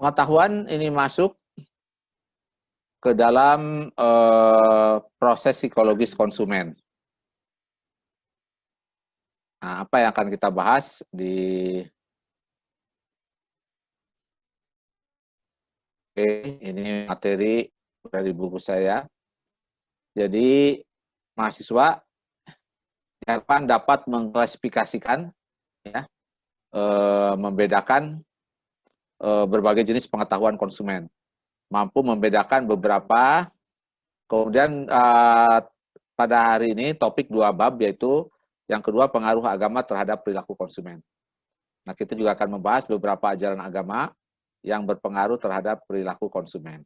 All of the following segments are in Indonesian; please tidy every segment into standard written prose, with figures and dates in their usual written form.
Pengetahuan ini masuk ke dalam proses psikologis konsumen. Nah, apa yang akan kita bahas di ini materi dari buku saya. Jadi mahasiswa diharapkan dapat mengklasifikasikan, ya, membedakan berbagai jenis pengetahuan konsumen, mampu membedakan beberapa. Kemudian pada hari ini topik 2 bab, yaitu yang kedua pengaruh agama terhadap perilaku konsumen. Nah, kita juga akan membahas beberapa ajaran agama yang berpengaruh terhadap perilaku konsumen.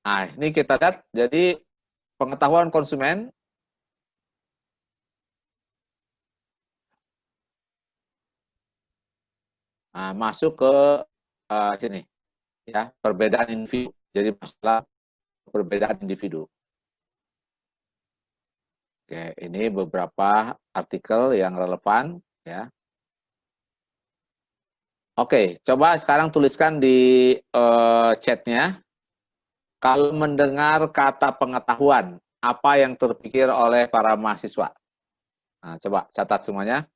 Nah, ini kita lihat, jadi pengetahuan konsumen masuk ke sini, ya, perbedaan individu. Jadi masalah perbedaan individu. Oke, ini beberapa artikel yang relevan, ya. Oke, coba sekarang tuliskan di chatnya. Kalau mendengar kata pengetahuan, apa yang terpikir oleh para mahasiswa? Nah, coba catat semuanya.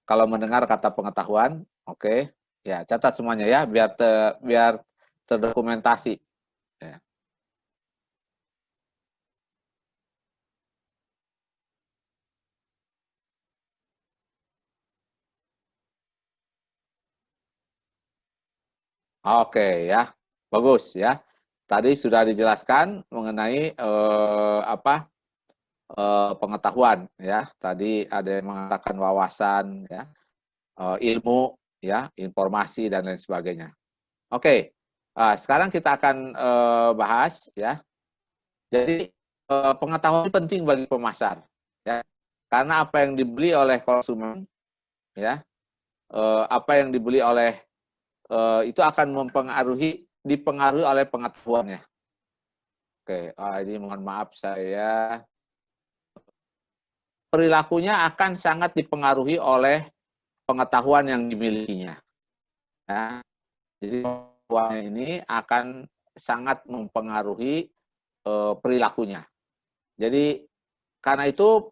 Kalau mendengar kata pengetahuan, oke, ya catat semuanya ya, biar terdokumentasi. Ya. Oke ya, bagus ya. Tadi sudah dijelaskan mengenai pengetahuan ya. Tadi ada yang mengatakan wawasan ya, ilmu ya, informasi dan lain sebagainya. Oke, sekarang kita akan bahas ya. Jadi pengetahuan penting bagi pemasar ya. Karena apa yang dibeli oleh konsumen ya, apa yang dibeli oleh itu akan dipengaruhi oleh pengetahuannya. Oke, ini mohon maaf saya, perilakunya akan sangat dipengaruhi oleh pengetahuan yang dimilikinya. Ya. Jadi pengetahuan ini akan sangat mempengaruhi perilakunya. Jadi karena itu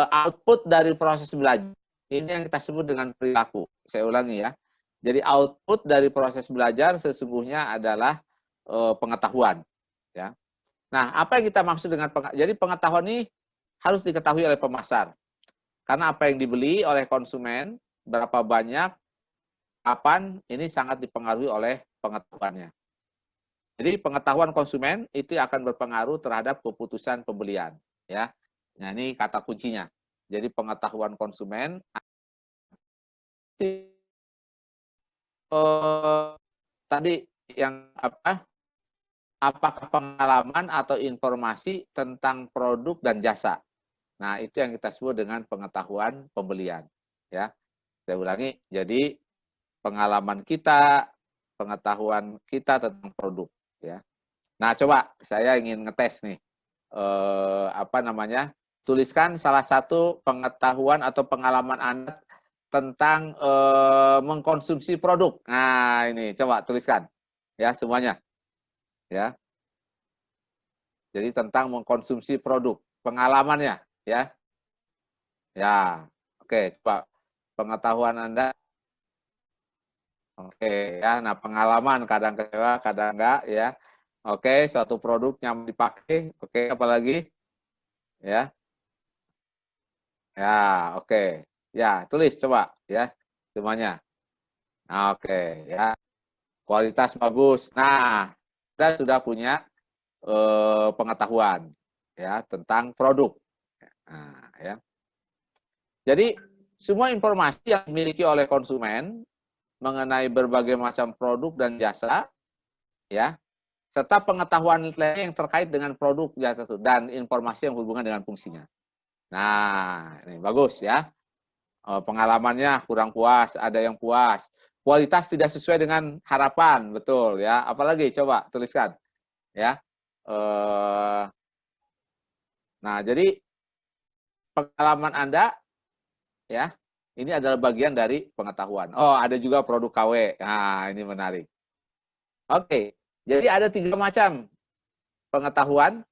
output dari proses belajar ini yang kita sebut dengan perilaku. Saya ulangi ya. Jadi output dari proses belajar sesungguhnya adalah pengetahuan. Ya. Nah, apa yang kita maksud dengan jadi pengetahuan ini harus diketahui oleh pemasar. Karena apa yang dibeli oleh konsumen, berapa banyak, kapan, ini sangat dipengaruhi oleh pengetahuannya. Jadi pengetahuan konsumen itu akan berpengaruh terhadap keputusan pembelian. Ya, nah ini kata kuncinya. Jadi pengetahuan konsumen tadi yang apa? Apakah pengalaman atau informasi tentang produk dan jasa. Nah, itu yang kita sebut dengan pengetahuan pembelian. Ya, saya ulangi. Jadi pengalaman kita, pengetahuan kita tentang produk. Ya. Nah, coba saya ingin ngetes nih. Apa namanya? Tuliskan salah satu pengetahuan atau pengalaman Anda tentang mengkonsumsi produk. Nah, ini coba tuliskan ya semuanya. Ya. Jadi tentang mengkonsumsi produk, pengalamannya ya. Ya. Oke, coba pengetahuan Anda. Oke, ya. Nah, pengalaman kadang kecewa, kadang enggak ya. Oke, suatu produk yang dipakai. Oke, apalagi? Ya. Ya, oke. Ya, tulis coba ya semuanya. Nah, oke, ya. Kualitas bagus. Nah, kita sudah punya pengetahuan ya tentang produk. Nah, ya. Jadi semua informasi yang dimiliki oleh konsumen mengenai berbagai macam produk dan jasa, ya, serta pengetahuan lainnya yang terkait dengan produk jasa itu dan informasi yang berhubungan dengan fungsinya. Nah, ini bagus ya. Pengalamannya kurang puas, ada yang puas. Kualitas tidak sesuai dengan harapan, betul ya. Apalagi coba tuliskan ya. Nah, jadi pengalaman Anda, ya, ini adalah bagian dari pengetahuan. Oh, ada juga produk KW. Nah, ini menarik. Oke, jadi ada 3 macam pengetahuan.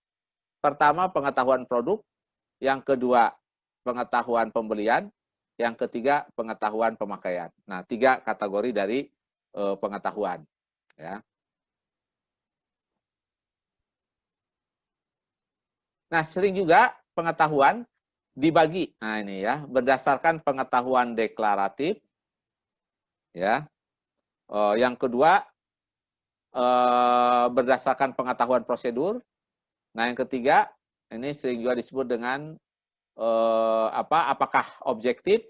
Pertama, pengetahuan produk. Yang kedua, pengetahuan pembelian. Yang ketiga, pengetahuan pemakaian. Nah, 3 kategori dari pengetahuan. Ya. Nah, sering juga pengetahuan dibagi. Nah, ini ya, berdasarkan pengetahuan deklaratif. Ya. Yang kedua, berdasarkan pengetahuan prosedur. Nah, yang ketiga, ini sering juga disebut dengan apakah objektif,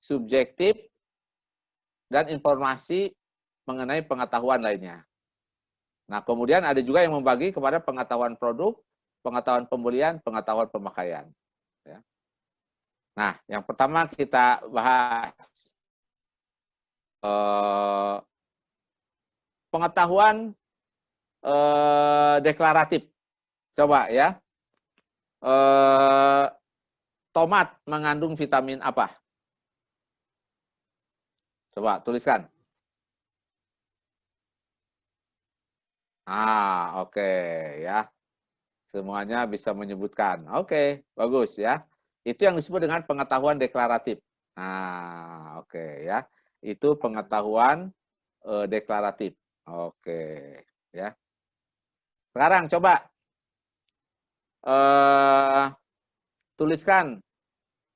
subjektif, dan informasi mengenai pengetahuan lainnya. Nah, kemudian ada juga yang membagi kepada pengetahuan produk, pengetahuan pembelian, pengetahuan pemakaian. Ya. Nah, yang pertama kita bahas pengetahuan deklaratif. Coba ya, tomat mengandung vitamin apa? Coba tuliskan. Oke ya. Semuanya bisa menyebutkan. Oke, bagus ya. Itu yang disebut dengan pengetahuan deklaratif. Oke ya. Itu pengetahuan deklaratif. Oke, ya. Sekarang coba tuliskan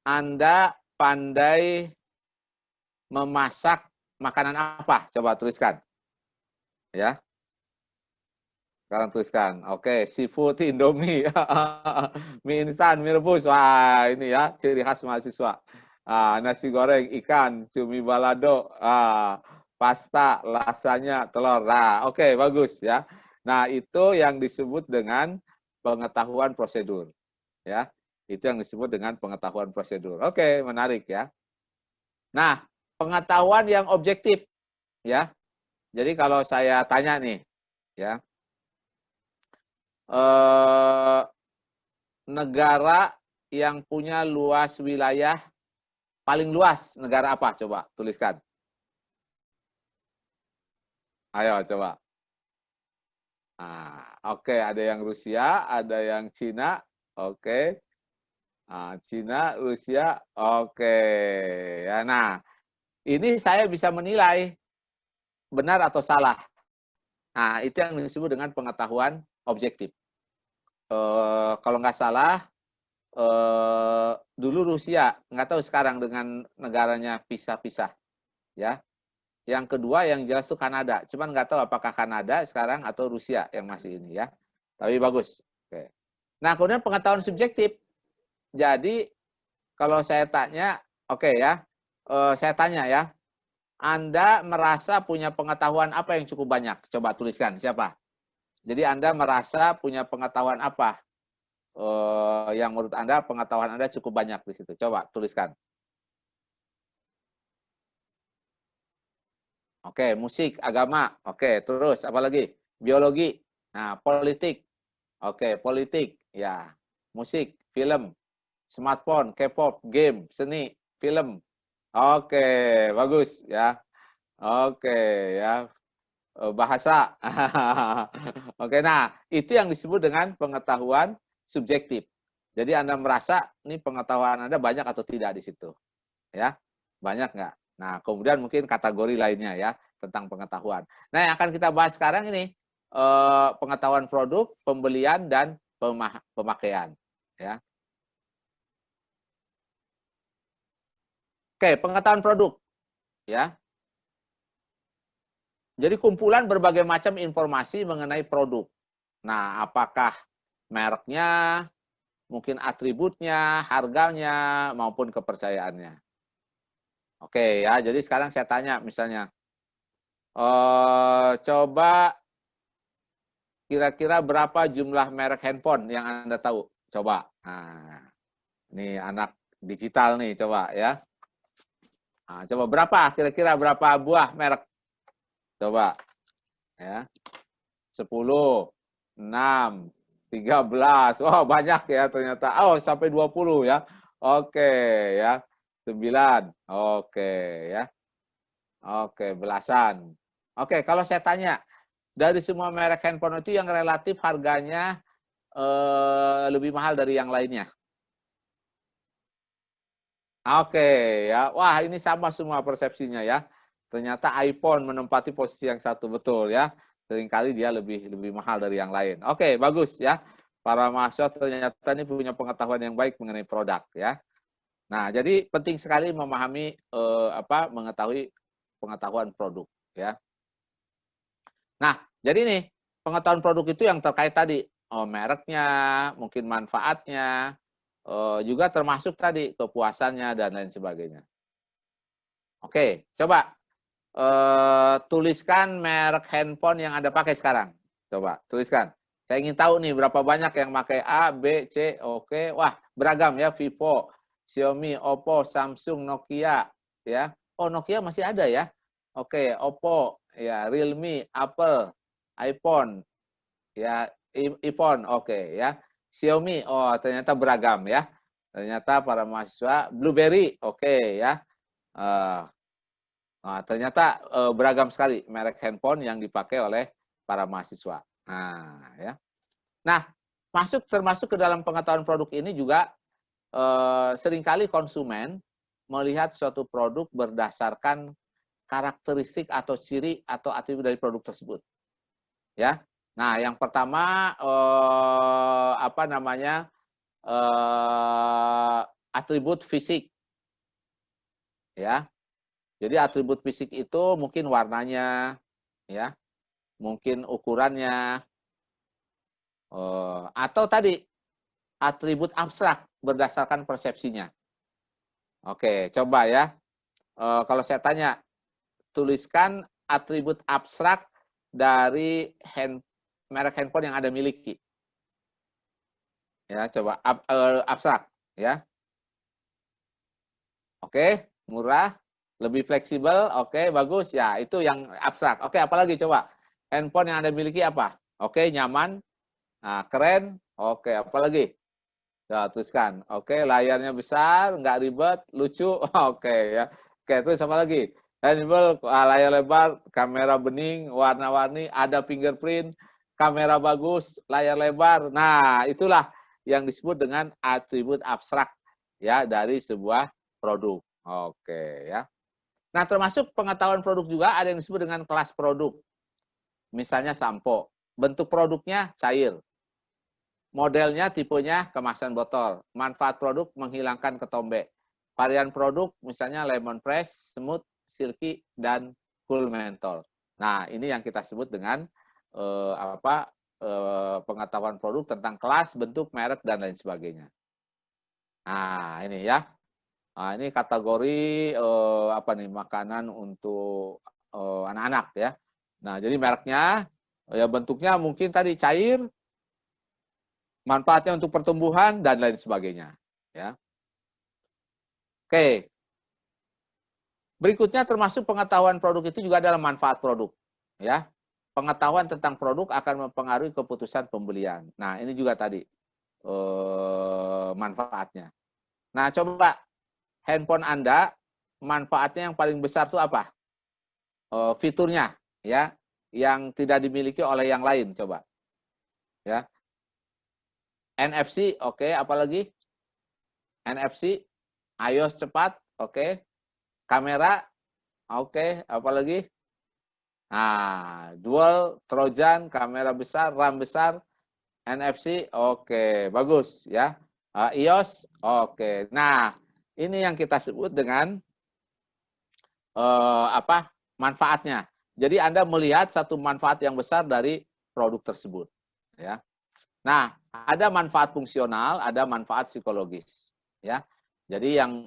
Anda pandai memasak makanan apa? Coba tuliskan. Ya. Sekarang tuliskan. Oke, seafood Indomie. Mie instan, mie rebus. Wah, ini ya ciri khas mahasiswa. Nasi goreng, ikan, cumi balado, pasta, lasanya, telur. Nah, oke, bagus ya. Nah, itu yang disebut dengan pengetahuan prosedur. Ya, itu yang disebut dengan pengetahuan prosedur. Oke, menarik ya. Nah, pengetahuan yang objektif ya. Jadi kalau saya tanya nih, ya, negara yang punya luas wilayah paling luas, negara apa? Coba tuliskan. Ayo coba. Oke, ada yang Rusia, ada yang Cina. Oke. Cina, Rusia. Oke. Ya, nah, ini saya bisa menilai benar atau salah. Nah, itu yang disebut dengan pengetahuan objektif. Kalau nggak salah, dulu Rusia, nggak tahu sekarang dengan negaranya pisah-pisah, ya. Yang kedua yang jelas itu Kanada, cuman nggak tahu apakah Kanada sekarang atau Rusia yang masih ini ya. Tapi bagus. Oke. Nah, kemudian pengetahuan subjektif. Jadi kalau saya tanya, oke ya, saya tanya ya, Anda merasa punya pengetahuan apa yang cukup banyak? Coba tuliskan, siapa? Jadi Anda merasa punya pengetahuan apa? Yang menurut Anda pengetahuan Anda cukup banyak di situ. Coba tuliskan. Oke, musik, agama. Oke, terus apa lagi? Biologi. Nah, politik. Oke, politik. Ya, musik, film, smartphone, K-pop, game, seni, film. Oke, bagus ya. Oke, ya. Bahasa. Oke, nah, itu yang disebut dengan pengetahuan subjektif. Jadi Anda merasa ini pengetahuan Anda banyak atau tidak di situ. Ya, banyak nggak? Nah, kemudian mungkin kategori lainnya ya tentang pengetahuan. Nah, yang akan kita bahas sekarang ini pengetahuan produk, pembelian dan pemakaian. Ya, oke, pengetahuan produk. Ya, jadi kumpulan berbagai macam informasi mengenai produk. Nah, apakah mereknya, mungkin atributnya, harganya, maupun kepercayaannya. Oke ya, jadi sekarang saya tanya misalnya, coba kira-kira berapa jumlah merek handphone yang Anda tahu? Coba. Nah, ini anak digital nih, coba ya. Coba berapa? Kira-kira berapa buah merek? Coba. Ya. 10, 6, 13. Wah, banyak ya ternyata. Oh, sampai 20 ya. Oke, ya. 9. Oke, ya. Oke, belasan. Oke, kalau saya tanya, dari semua merek handphone itu yang relatif harganya lebih mahal dari yang lainnya. Oke, ya. Wah, ini sama semua persepsinya ya. Ternyata iPhone menempati posisi yang satu, betul ya. Seringkali dia lebih lebih mahal dari yang lain. Oke, bagus ya. Para mahasiswa ternyata ini punya pengetahuan yang baik mengenai produk ya. Nah, jadi penting sekali memahami mengetahui pengetahuan produk ya. Nah, jadi nih pengetahuan produk itu yang terkait tadi mereknya, mungkin manfaatnya, juga termasuk tadi kepuasannya dan lain sebagainya. Oke, coba tuliskan merek handphone yang Anda pakai sekarang. Coba tuliskan. Saya ingin tahu nih berapa banyak yang pakai A, B, C, oke. Wah, beragam ya, Vivo, Xiaomi, Oppo, Samsung, Nokia, ya. Oh, Nokia masih ada ya. Oke, Oppo, ya, Realme, Apple, iPhone, ya, iPhone, oke ya. Xiaomi, oh ternyata beragam ya. Ternyata para mahasiswa BlueBerry, oke ya. Eh, Nah, ternyata beragam sekali merek handphone yang dipakai oleh para mahasiswa. Nah, ya. Nah, termasuk ke dalam pengetahuan produk ini juga seringkali konsumen melihat suatu produk berdasarkan karakteristik atau ciri atau atribut dari produk tersebut. Ya. Nah, yang pertama atribut fisik, ya. Jadi atribut fisik itu mungkin warnanya, ya, mungkin ukurannya, atau tadi atribut abstrak berdasarkan persepsinya. Oke, coba ya. Kalau saya tanya, tuliskan atribut abstrak dari merek handphone yang Anda miliki. Ya, coba abstrak, ya. Oke, murah, lebih fleksibel, oke, bagus. Ya, itu yang abstrak. Oke, apalagi coba? Handphone yang Anda miliki apa? Oke, nyaman, nah, keren, oke, apalagi? Ya, tuliskan. Oke, layarnya besar, nggak ribet, lucu. Oke ya. Oke, terus apa lagi? Handphone, layar lebar, kamera bening, warna-warni, ada fingerprint, kamera bagus, layar lebar. Nah, itulah yang disebut dengan atribut abstrak ya dari sebuah produk. Oke ya. Nah, termasuk pengetahuan produk juga ada yang disebut dengan kelas produk. Misalnya sampo. Bentuk produknya cair. Modelnya, tipenya, kemasan botol. Manfaat produk menghilangkan ketombe. Varian produk misalnya lemon fresh, smooth, silky, dan cool menthol. Nah, ini yang kita sebut dengan pengetahuan produk tentang kelas, bentuk, merek, dan lain sebagainya. Nah, ini ya. Nah, ini kategori makanan untuk anak-anak ya. Nah, jadi mereknya, ya bentuknya mungkin tadi cair, manfaatnya untuk pertumbuhan dan lain sebagainya. Ya. Oke. Berikutnya termasuk pengetahuan produk itu juga adalah manfaat produk. Ya. Pengetahuan tentang produk akan mempengaruhi keputusan pembelian. Nah, ini juga tadi manfaatnya. Nah, coba handphone Anda manfaatnya yang paling besar itu apa? Fiturnya, ya, yang tidak dimiliki oleh yang lain. Coba, ya. NFC, oke. Apalagi? NFC, iOS cepat, oke. Kamera, oke. Apalagi? Nah, dual Trojan, kamera besar, RAM besar, NFC, oke, bagus ya. iOS, oke. Nah, ini yang kita sebut dengan manfaatnya. Jadi Anda melihat satu manfaat yang besar dari produk tersebut, ya. Nah, ada manfaat fungsional, ada manfaat psikologis, ya. Jadi yang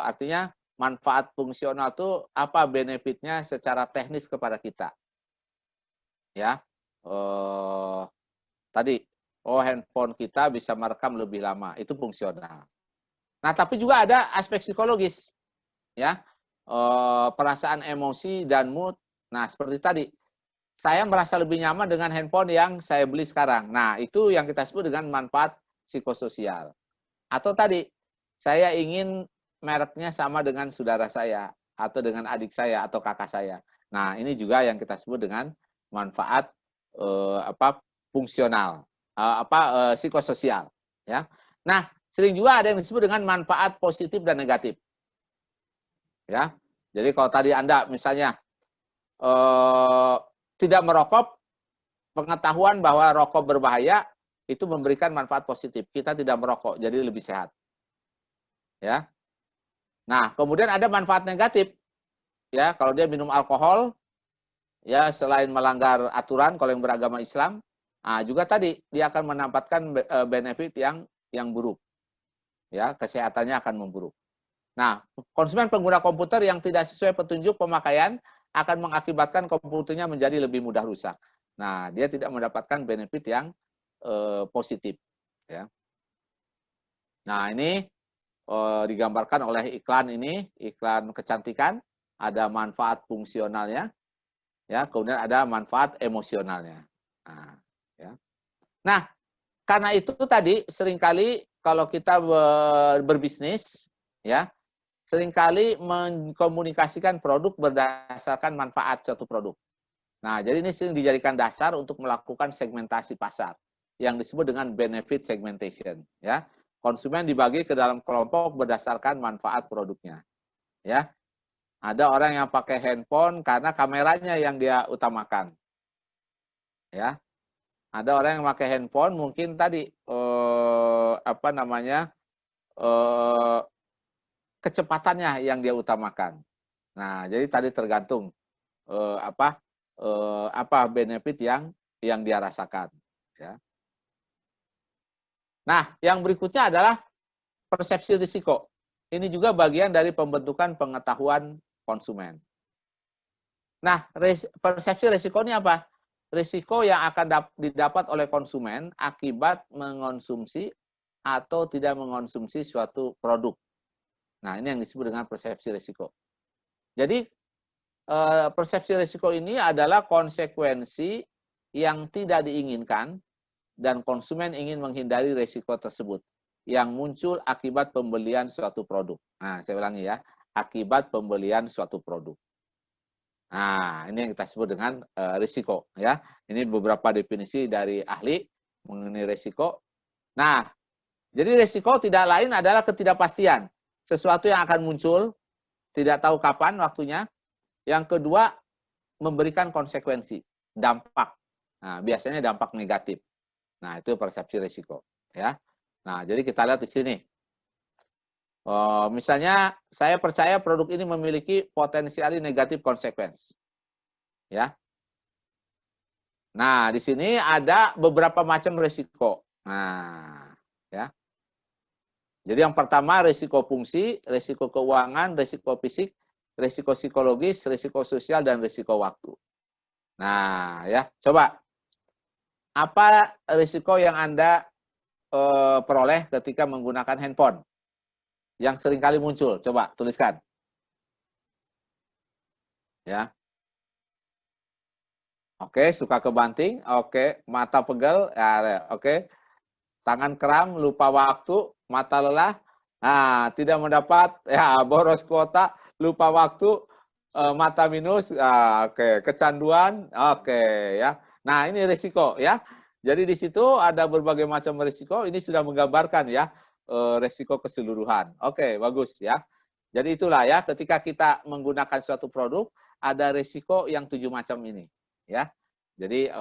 artinya manfaat fungsional itu apa benefitnya secara teknis kepada kita, ya. Tadi, handphone kita bisa merekam lebih lama, itu fungsional. Nah, tapi juga ada aspek psikologis, ya. Perasaan emosi dan mood. Nah, seperti tadi, saya merasa lebih nyaman dengan handphone yang saya beli sekarang. Nah, itu yang kita sebut dengan manfaat psikososial. Atau tadi, saya ingin mereknya sama dengan saudara saya, atau dengan adik saya, atau kakak saya. Nah, ini juga yang kita sebut dengan manfaat fungsional, psikososial. Ya. Nah, sering juga ada yang disebut dengan manfaat positif dan negatif. Ya, jadi kalau tadi Anda misalnya tidak merokok, pengetahuan bahwa rokok berbahaya itu memberikan manfaat positif. Kita tidak merokok, jadi lebih sehat. Ya. Nah, kemudian ada manfaat negatif. Ya, kalau dia minum alkohol, ya selain melanggar aturan kalau yang beragama Islam, juga tadi dia akan mendapatkan benefit yang buruk. Ya, kesehatannya akan memburuk. Nah, konsumen pengguna komputer yang tidak sesuai petunjuk pemakaian akan mengakibatkan komputernya menjadi lebih mudah rusak. Nah, dia tidak mendapatkan benefit yang positif. Ya. Nah, ini digambarkan oleh iklan ini, iklan kecantikan, ada manfaat fungsionalnya, ya, kemudian ada manfaat emosionalnya. Nah, ya. Nah, karena itu tadi seringkali kalau kita berbisnis, ya, seringkali mengkomunikasikan produk berdasarkan manfaat suatu produk. Nah, jadi ini sering dijadikan dasar untuk melakukan segmentasi pasar yang disebut dengan benefit segmentation. Ya, konsumen dibagi ke dalam kelompok berdasarkan manfaat produknya. Ya, ada orang yang pakai handphone karena kameranya yang dia utamakan. Ya, ada orang yang pakai handphone mungkin tadi kecepatannya yang dia utamakan. Nah, jadi tadi tergantung apa benefit yang dia rasakan. Ya. Nah, yang berikutnya adalah persepsi risiko. Ini juga bagian dari pembentukan pengetahuan konsumen. Nah, persepsi risiko ini apa? Risiko yang akan didapat oleh konsumen akibat mengonsumsi atau tidak mengonsumsi suatu produk. Nah, ini yang disebut dengan persepsi risiko. Jadi, persepsi risiko ini adalah konsekuensi yang tidak diinginkan dan konsumen ingin menghindari risiko tersebut yang muncul akibat pembelian suatu produk. Nah, saya ulangi ya, akibat pembelian suatu produk. Nah, ini yang kita sebut dengan risiko ya. Ini beberapa definisi dari ahli mengenai risiko. Nah, jadi risiko tidak lain adalah ketidakpastian. Sesuatu yang akan muncul, tidak tahu kapan waktunya. Yang kedua, memberikan konsekuensi, dampak. Nah, biasanya dampak negatif. Nah, itu persepsi risiko. Ya. Nah, jadi kita lihat di sini. Misalnya, saya percaya produk ini memiliki potensial negatif konsekuensi. Ya. Nah, di sini ada beberapa macam risiko. Nah, ya. Jadi yang pertama risiko fungsi, risiko keuangan, risiko fisik, risiko psikologis, risiko sosial, dan risiko waktu. Nah, ya, coba. Apa risiko yang Anda peroleh ketika menggunakan handphone? Yang sering kali muncul, coba tuliskan. Ya. Oke, suka kebanting, oke, mata pegel, ya, oke. Tangan kram, lupa waktu, mata lelah, nah, tidak mendapat, ya, boros kuota, lupa waktu, mata minus, oke, kecanduan, oke, ya. Nah, ini risiko, ya. Jadi di situ ada berbagai macam risiko, ini sudah menggambarkan ya, risiko keseluruhan. Oke, bagus ya. Jadi itulah ya, ketika kita menggunakan suatu produk, ada risiko yang 7 macam ini, ya. Jadi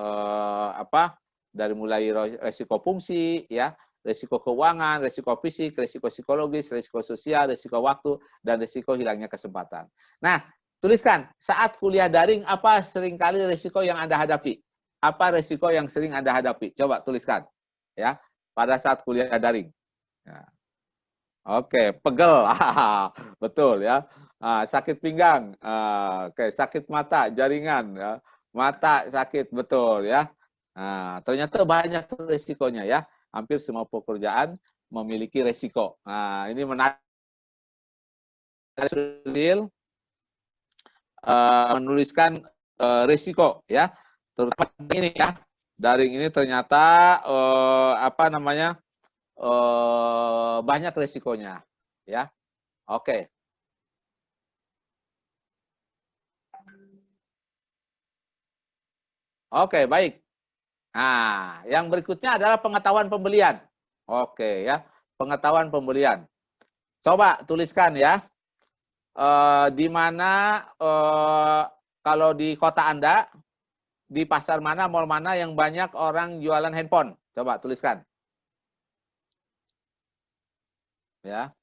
dari mulai risiko fungsi, ya, risiko keuangan, risiko fisik, risiko psikologis, risiko sosial, risiko waktu, dan risiko hilangnya kesempatan. Nah, tuliskan, saat kuliah daring, apa seringkali risiko yang Anda hadapi? Apa risiko yang sering Anda hadapi? Coba tuliskan, ya, pada saat kuliah daring. Ya. Oke, pegel, betul ya. Sakit pinggang, oke, sakit mata, jaringan, ya. Mata sakit, betul ya. Nah, ternyata banyak risikonya ya. Hampir semua pekerjaan memiliki risiko. Nah, ini menarik. Menuliskan risiko ya. Terutama ini ya, daring ini ternyata apa namanya banyak risikonya, ya. Oke. Oke, baik. Nah, yang berikutnya adalah pengetahuan pembelian. Oke ya, pengetahuan pembelian. Coba tuliskan ya, di mana kalau di kota Anda, di pasar mana, mall mana yang banyak orang jualan handphone? Coba tuliskan. Ya.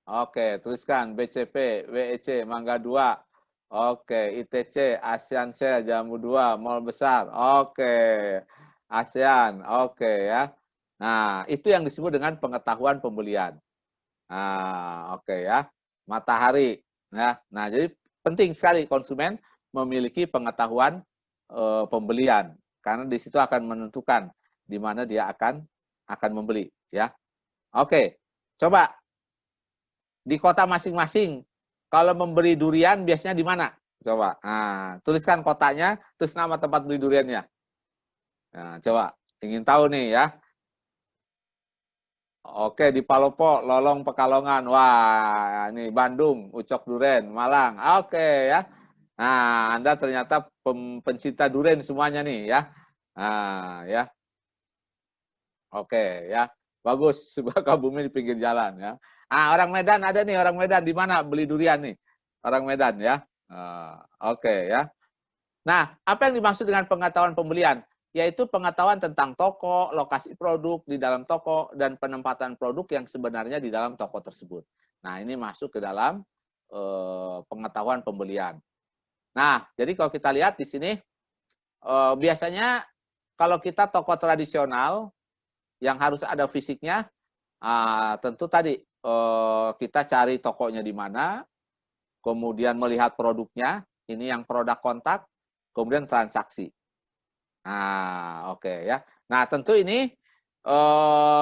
Oke, tuliskan BCP, WEC, Mangga 2. Oke, ITC, ASEAN Sale, Jamu 2, mall besar. Oke, ASEAN. Oke ya. Nah, itu yang disebut dengan pengetahuan pembelian. Nah, oke ya. Matahari. Ya. Nah, jadi penting sekali konsumen memiliki pengetahuan pembelian karena di situ akan menentukan di mana dia akan membeli, ya. Oke. Coba di kota masing-masing kalau membeli durian biasanya di mana? Coba. Nah, tuliskan kotanya, terus nama tempat beli duriannya. Nah, coba. Ingin tahu nih ya. Oke, di Palopo, Lolong, Pekalongan. Wah, ini Bandung, Ucok Duren, Malang. Oke ya. Nah, Anda ternyata pencinta duren semuanya nih ya. Nah, ya. Oke ya. Bagus, sebuah Sukabumi di pinggir jalan ya. Ah, orang Medan ada nih, orang Medan di mana beli durian nih? Orang Medan ya. Oke ya. Nah, apa yang dimaksud dengan pengetahuan pembelian? Yaitu pengetahuan tentang toko, lokasi produk di dalam toko, dan penempatan produk yang sebenarnya di dalam toko tersebut. Nah, ini masuk ke dalam pengetahuan pembelian. Nah, jadi kalau kita lihat di sini, biasanya kalau kita toko tradisional yang harus ada fisiknya, tentu tadi kita cari tokonya di mana, kemudian melihat produknya, ini yang produk kontak, kemudian transaksi. Nah, oke ya. Nah, tentu ini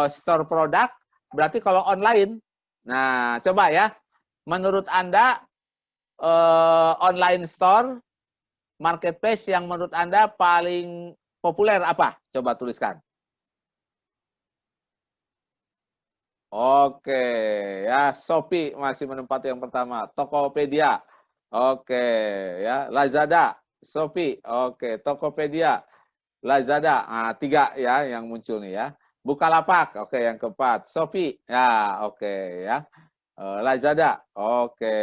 store produk berarti kalau online. Nah, coba ya. Menurut Anda online store marketplace yang menurut Anda paling populer apa? Coba tuliskan. Oke, ya Shopee masih menempati yang pertama. Tokopedia, oke, ya Lazada, Shopee, oke, Tokopedia, Lazada, tiga ya yang muncul nih ya. Bukalapak, oke yang keempat. Shopee, ya oke ya. Lazada, oke,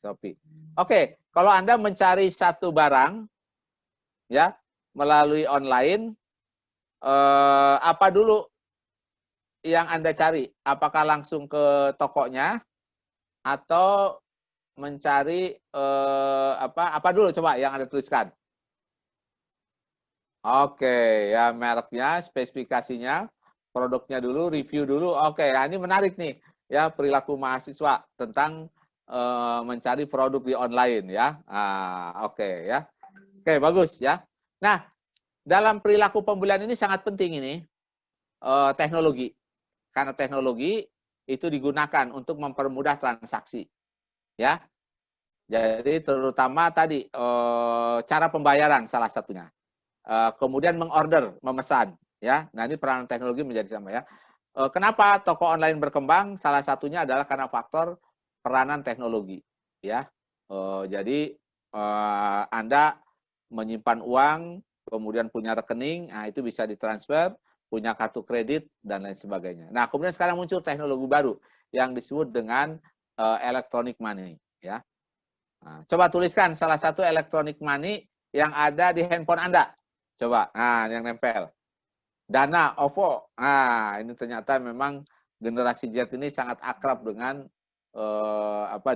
Shopee. Oke, kalau Anda mencari satu barang ya melalui online, apa dulu yang Anda cari? Apakah langsung ke tokonya atau mencari apa dulu coba yang Anda tuliskan? Oke, ya mereknya, spesifikasinya, produknya dulu, review dulu. Oke, ya ini menarik nih ya perilaku mahasiswa tentang mencari produk di online ya. Oke ya. Oke, bagus ya. Nah, dalam perilaku pembelian ini sangat penting ini teknologi. Karena teknologi itu digunakan untuk mempermudah transaksi. Ya. Jadi terutama tadi cara pembayaran salah satunya. Kemudian mengorder, memesan, ya. Nah, ini peranan teknologi menjadi sama ya. Kenapa toko online berkembang? Salah satunya adalah karena faktor peranan teknologi, ya. Jadi Anda menyimpan uang, kemudian punya rekening, nah itu bisa ditransfer, punya kartu kredit dan lain sebagainya. Nah, kemudian sekarang muncul teknologi baru yang disebut dengan electronic money, ya. Nah, coba tuliskan salah satu electronic money yang ada di handphone Anda. Coba, nah yang nempel. Dana, OVO. Nah, ini ternyata memang generasi Z ini sangat akrab dengan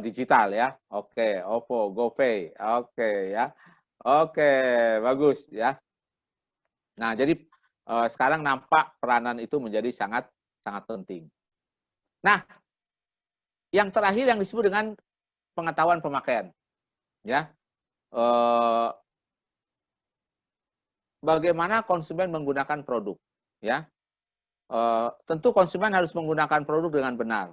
digital ya. Oke, OVO, GoPay. Oke ya. Oke, bagus ya. Nah, jadi sekarang nampak peranan itu menjadi sangat sangat penting. Nah, yang terakhir yang disebut dengan pengetahuan pemakaian. Ya. Bagaimana konsumen menggunakan produk, ya. Tentu konsumen harus menggunakan produk dengan benar.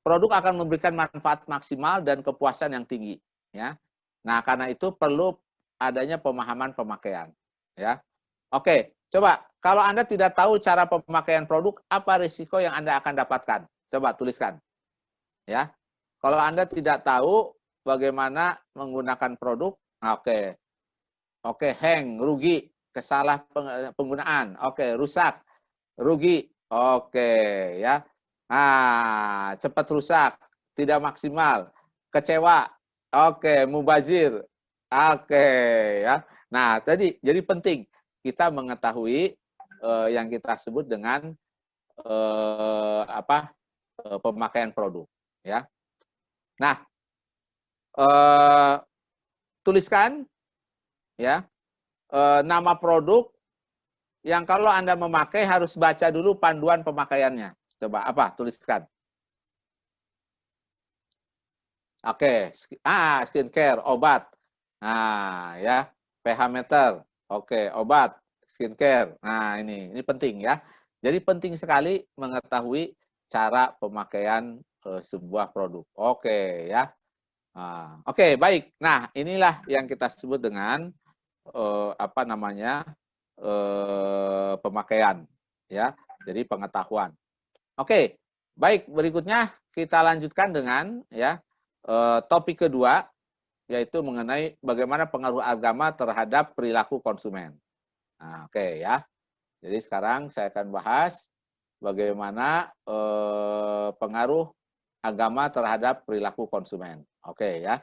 Produk akan memberikan manfaat maksimal dan kepuasan yang tinggi, ya. Nah, karena itu perlu adanya pemahaman pemakaian. Ya, oke. Coba kalau Anda tidak tahu cara pemakaian produk, apa risiko yang Anda akan dapatkan? Coba tuliskan. Ya, kalau Anda tidak tahu bagaimana menggunakan produk, oke, oke, hang, rugi, kesalah penggunaan, oke, rusak, rugi, oke, ya. Nah, cepat rusak, tidak maksimal, kecewa, oke, mubazir, oke, ya. Nah, tadi jadi penting kita mengetahui yang kita sebut dengan pemakaian produk, ya. Nah, tuliskan ya nama produk yang kalau Anda memakai harus baca dulu panduan pemakaiannya. Coba apa? Tuliskan. Oke, skincare, obat. Nah, ya, pH meter. Oke, obat, skincare. Nah, ini penting ya. Jadi penting sekali mengetahui cara pemakaian sebuah produk. Oke, ya. Oke, baik. Nah, inilah yang kita sebut dengan pemakaian, ya. Jadi pengetahuan. Oke, baik. Berikutnya kita lanjutkan dengan ya topik kedua, yaitu mengenai bagaimana pengaruh agama terhadap perilaku konsumen. Nah, oke ya. Jadi sekarang saya akan bahas bagaimana pengaruh agama terhadap perilaku konsumen. Oke ya.